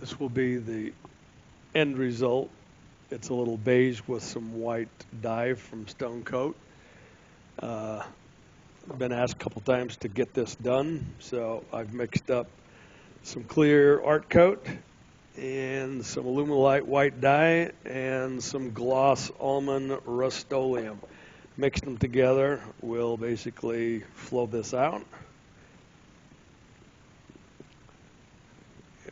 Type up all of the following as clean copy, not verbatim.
This will be the end result. It's a little beige with some white dye from Stone Coat. Been asked a couple times to get this done, so I've mixed up some clear art coat and some Alumilite white dye and some gloss almond Rust-Oleum. Mixed them together, we'll basically flow this out.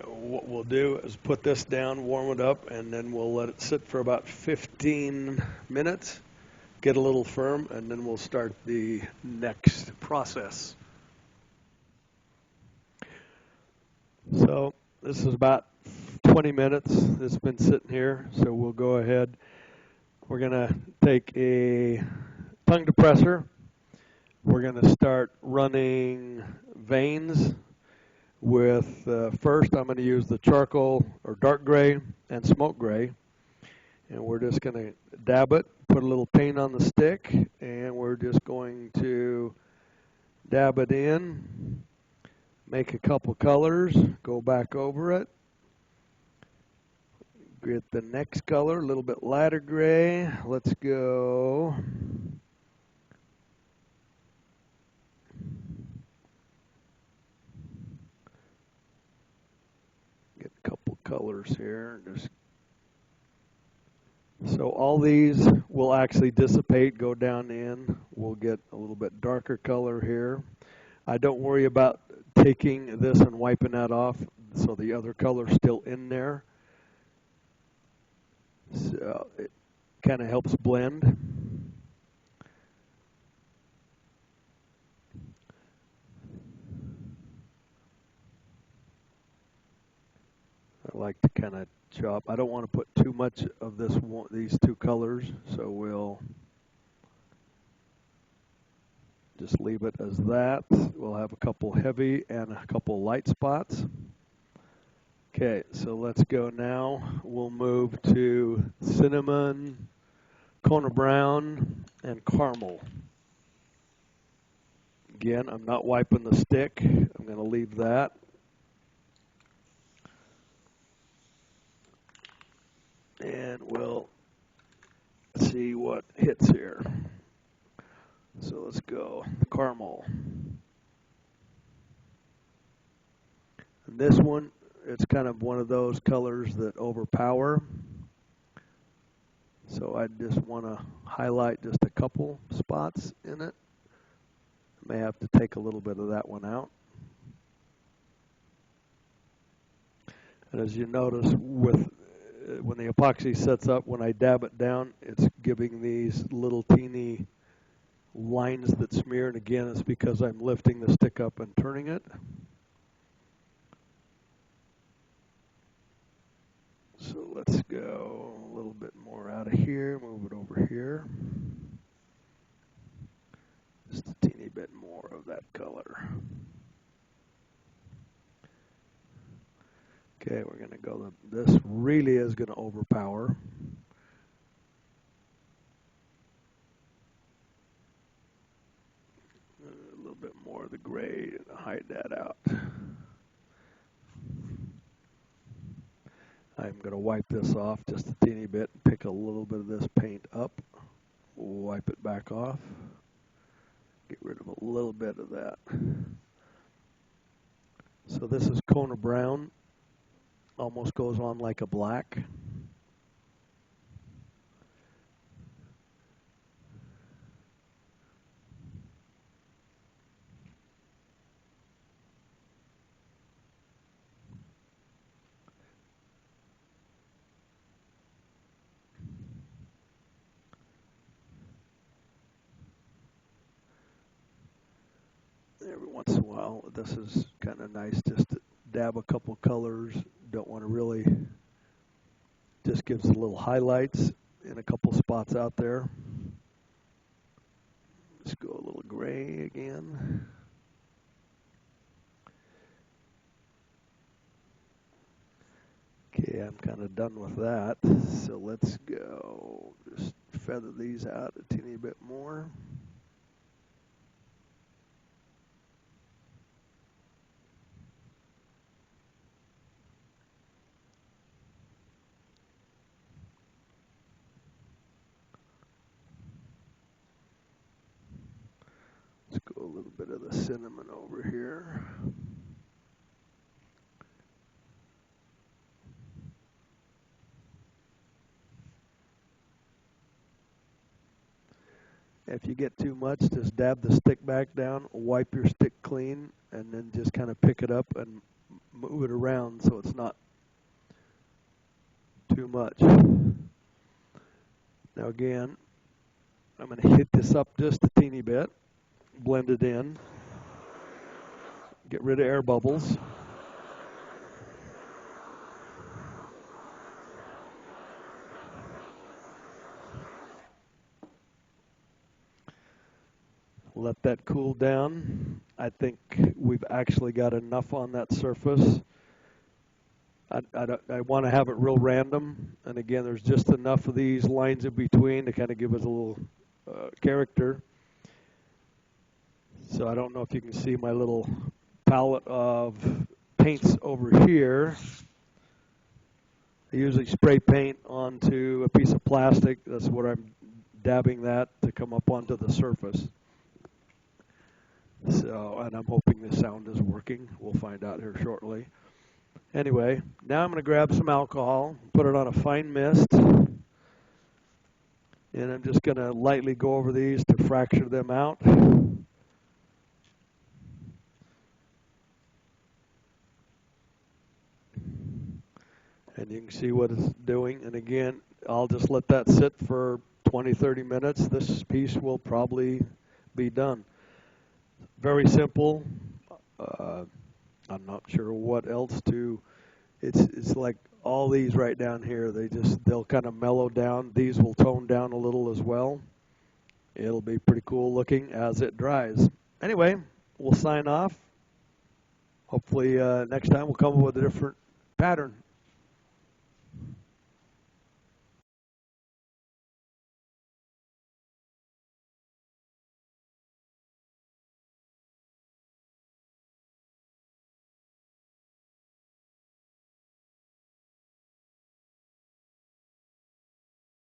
What we'll do is put this down, warm it up, and then we'll let it sit for about 15 minutes, get a little firm, and then we'll start the next process. So this is about 20 minutes. It's been sitting here, so we'll go ahead. We're going to take a tongue depressor. We're going to start running veins with, first I'm going to use the charcoal or dark gray and smoke gray. And we're just going to dab it, put a little paint on the stick, and we're just going to dab it in, make a couple colors, go back over it, get the next color, a little bit lighter gray. Let's go. Get a couple colors here. So all these will actually dissipate, go down in. We'll get a little bit darker color here. I don't worry about taking this and wiping that off, so the other color's still in there. So it kind of helps blend. I like to kind of chop. I don't want to put too much of these two colors, so we'll just leave it as that. We'll have a couple heavy and a couple light spots. Okay, so let's go now. We'll move to cinnamon, Kona brown, and caramel. Again, I'm not wiping the stick. I'm going to leave that. And we'll see what hits here. So let's go caramel. And this one, it's kind of one of those colors that overpower. So I just want to highlight just a couple spots in it. I may have to take a little bit of that one out. And as you notice, when the epoxy sets up, when I dab it down, it's giving these little teeny lines that smear. And again, it's because I'm lifting the stick up and turning it. So let's go a little bit more out of here, move it over here. Just a teeny bit more of that color. Okay, we're going to go, this really is going to overpower. A little bit more of the gray to hide that out. I'm going to wipe this off just a teeny bit, pick a little bit of this paint up, wipe it back off, get rid of a little bit of that. So this is Kona brown, almost goes on like a black. Every once in a while, this is kind of nice just to dab a couple colors. Don't want to really, just gives a little highlights in a couple spots out there. Let's go a little gray again. Okay, I'm kind of done with that. So let's go, just feather these out a teeny bit more. little bit of the cinnamon over here. If you get too much, just dab the stick back down, wipe your stick clean, and then just kind of pick it up and move it around so it's not too much. Now again, I'm going to hit this up just a teeny bit, blend it in, get rid of air bubbles. Let that cool down. I think we've actually got enough on that surface. I want to have it real random, and again, there's just enough of these lines in between to kind of give us a little character. So I don't know if you can see my little palette of paints over here. I usually spray paint onto a piece of plastic. That's what I'm dabbing that to come up onto the surface. So, and I'm hoping the sound is working. We'll find out here shortly. Anyway, now I'm going to grab some alcohol, put it on a fine mist, and I'm just going to lightly go over these to fracture them out. And you can see what it's doing. And again, I'll just let that sit for 20, 30 minutes. This piece will probably be done. Very simple. I'm not sure what else to. It's like all these right down here. They'll kind of mellow down. These will tone down a little as well. It'll be pretty cool looking as it dries. Anyway, we'll sign off. Hopefully next time we'll come up with a different pattern.